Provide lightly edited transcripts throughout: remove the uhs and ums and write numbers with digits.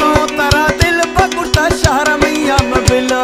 दासों तारा दिल पकुड़ता शहर मैया मबिला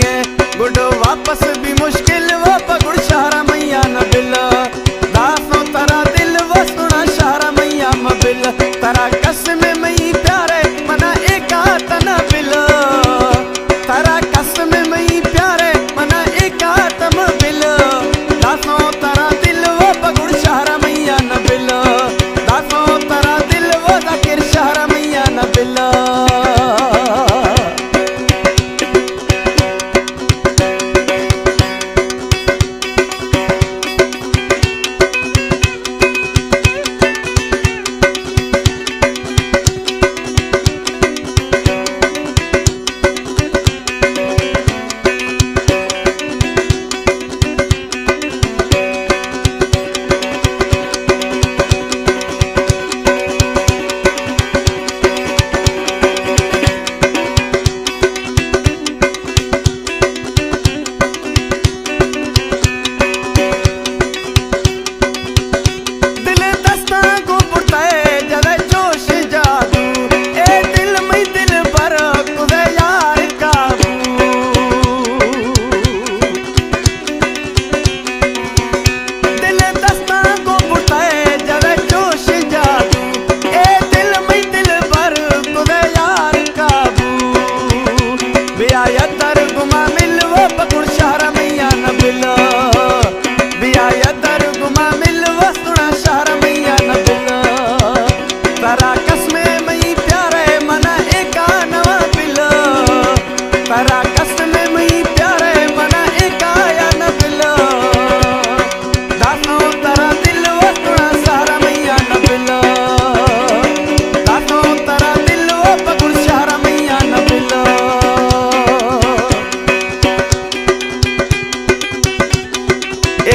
वापस भी मुश्किल वो पकड़ शहर मैया नबिला दासों तारा दिल वो सुना शहर मैया मबिला तारा कसम मई प्यारे मना एका तना बिला तारा कसम मई प्यारे मना एका तम बिला दासों तारा दिल वो पकड़ शहर मैया नबिला दासों तारा दिल वो जाकिर शहर मैया नबिला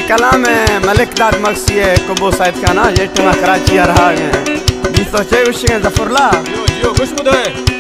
कलाम मलिक दाद मक्सी है कुबो साइद का ना जेठ में कराची आ रहा है जी सोचे उसी के जफरला जियो खुश बुद है।